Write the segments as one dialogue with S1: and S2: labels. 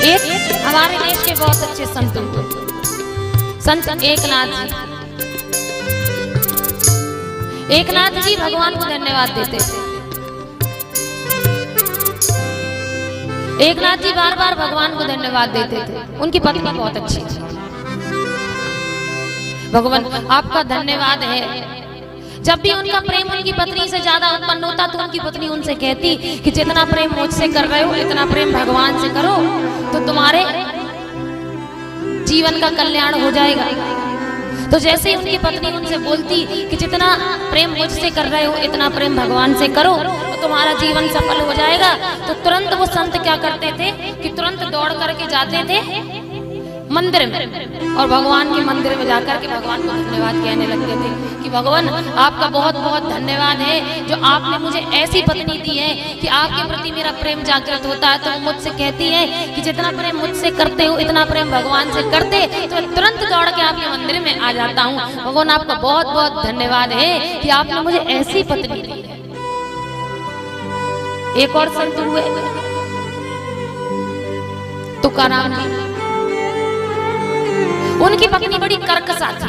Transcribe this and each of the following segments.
S1: एक हमारे देश के बहुत अच्छे संत संत एकनाथ जी भगवान को धन्यवाद देते थे। एकनाथ जी बार बार भगवान को धन्यवाद देते थे। उनकी पत्नी बहुत अच्छी थी। भगवान आपका धन्यवाद है। जब भी उनका प्रेम उनकी पत्नी से ज्यादा उत्पन्न होता तो उनकी पत्नी उनसे कहती कि जितना प्रेम मुझसे कर रहे हो इतना प्रेम भगवान से करो तो तुम्हारे जीवन का कल्याण हो जाएगा। तो जैसे ही उनकी पत्नी उनसे बोलती कि जितना प्रेम मुझसे कर रहे हो इतना प्रेम भगवान से करो तो तुम्हारा जीवन सफल हो जाएगा, तो तुरंत वो संत क्या करते थे कि तुरंत दौड़ करके जाते थे मंदिर में और भगवान के मंदिर में जाकर के भगवान को धन्यवाद कहने लगते थे कि भगवान आपका बहुत बहुत धन्यवाद है जो आपने मुझे ऐसी पत्नी दी है कि आपके प्रति मेरा प्रेम जागृत होता है। तो मुझसे कहती है कि जितना प्रेम मुझसे करते हो इतना प्रेम भगवान से करते, तो तुरंत दौड़ के आपके मंदिर में आ जाता हूँ। भगवान आपका बहुत बहुत धन्यवाद है कि आपने मुझे ऐसी पत्नी दी है। एक और संत हुए तुकाराम जी। उनकी पत्नी बड़ी कर्कशा थी।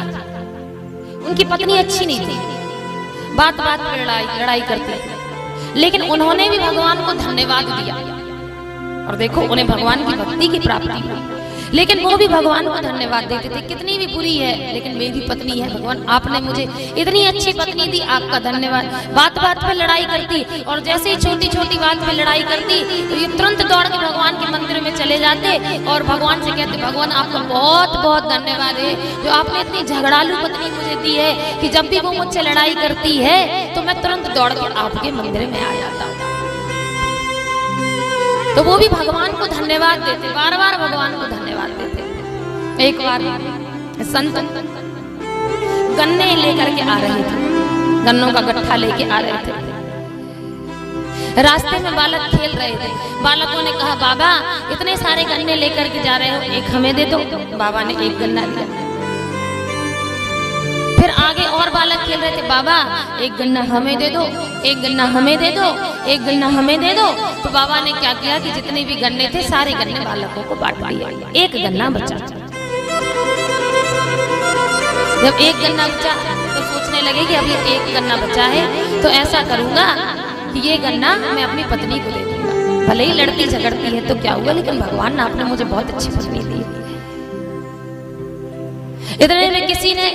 S1: उनकी पत्नी अच्छी नहीं थी, बात बात पर लड़ाई करती थी, लेकिन उन्होंने भी भगवान को धन्यवाद दिया और देखो उन्हें भगवान की भक्ति की प्राप्ति हुई। लेकिन वो भी भगवान को धन्यवाद देते थे, कितनी भी बुरी है लेकिन मेरी पत्नी है, भगवान आपने मुझे इतनी अच्छी पत्नी दी, आपका धन्यवाद। बात बात पे लड़ाई करती और जैसे ही छोटी छोटी बात पे लड़ाई करती तो ये तुरंत दौड़ के भगवान के मंदिर में चले जाते और भगवान से कहते भगवान आपका बहुत बहुत धन्यवाद है जो आपने इतनी झगड़ालू पत्नी मुझे दी है कि जब भी वो मुझसे लड़ाई करती है तो मैं तुरंत दौड़ के आपके मंदिर में आ जाता हूँ। तो वो भी भगवान को धन्यवाद देते, बार बार भगवान को धन्यवाद देते। एक बार संत गन्ने लेकर के आ रहे थे, गन्नों का गट्ठा लेके आ रहे थे। रास्ते में बालक खेल रहे थे। बालकों ने कहा बाबा इतने सारे गन्ने लेकर के जा रहे हो, एक हमें दे दो। बाबा ने एक गन्ना दिया। फिर आगे और बालक खेल रहे थे, बाबा एक गन्ना हमें दे दो, एक गन्ना हमें दे दो, एक गन्ना हमें दे दो। तो बाबा ने क्या किया कि जितने भी गन्ने थे सारे गन्ने बालकों को बांट दिया, एक गन्ना बचा। जब एक गन्ना बचा तो सोचने लगे कि अब ये एक गन्ना बचा है तो ऐसा करूंगा कि ये गन्ना मैं अपनी पत्नी को दे दूंगा, भले ही लड़ती झगड़ती है तो क्या हुआ, लेकिन भगवान ने आपने मुझे बहुत अच्छी पत्नी दी। इतने में किसी ने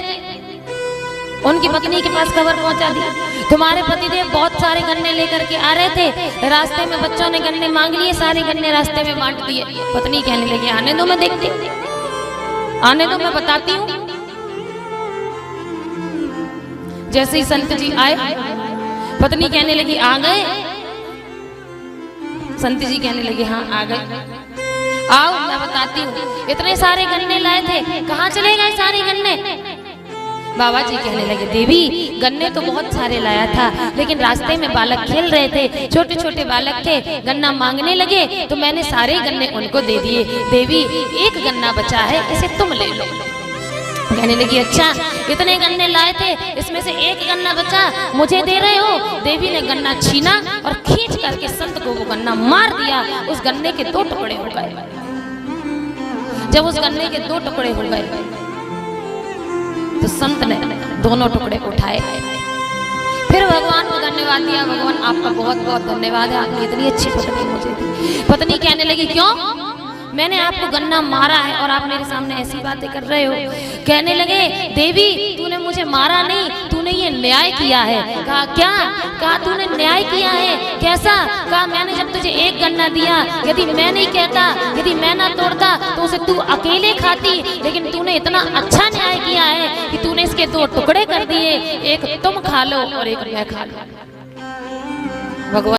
S1: उनकी पत्नी के पास खबर पहुंचा दी, तुम्हारे पतिदेव बहुत सारे गन्ने लेकर के आ रहे थे, रास्ते में बच्चों ने गन्ने मांग लिए, सारे गन्ने रास्ते में बांट दिए। पत्नी कहने लगी आने दो मैं देखती हूँ, आने दो मैं बताती हूँ। जैसे ही संत जी आए पत्नी कहने लगी आ गए। संत जी कहने लगे हाँ आ गए, आओ मैं बताती हूँ। इतने सारे गन्ने लाए थे, कहाँ चले गए सारे गन्ने? बाबा जी कहने लगे देवी गन्ने तो बहुत सारे लाया था, लेकिन रास्ते में बालक खेल रहे थे, छोटे छोटे बालक थे, गन्ना मांगने लगे तो मैंने सारे गन्ने उनको दे दिए। देवी एक गन्ना बचा है, इसे तुम ले लो। कहने लगी अच्छा इतने गन्ने लाए थे, इसमें से एक गन्ना बचा, मुझे दे रहे हो? देवी ने गन्ना छीना और खींच करके संत को वो गन्ना मार दिया। उस गन्ने के 2 टुकड़े हो गए। जब उस गन्ने के 2 टुकड़े हो गए तो संत ने दोनों टुकड़े उठाए, फिर भगवान को धन्यवाद दिया। भगवान आपका बहुत बहुत धन्यवाद है, आपने इतनी अच्छी पत्नी मुझे दी। पत्नी कहने लगी क्यों? मैंने आपको गन्ना मारा है और आप मेरे सामने ऐसी बातें कर रहे हो। कहने लगे देवी तूने मुझे मारा नहीं, तूने ये न्याय किया है। कहा क्या? कहा तूने न्याय किया है। कैसा? कहा मैंने जब तुझे एक गन्ना दिया, यदि मैं नहीं कहता, यदि मैं ना तोड़ता तो उसे तू अकेले खाती, लेकिन तूने इतना अच्छा न्याय किया है कि तूने इसके 2 टुकड़े कर दिए, एक तुम खा लो और एक मैं खा लो। भगवान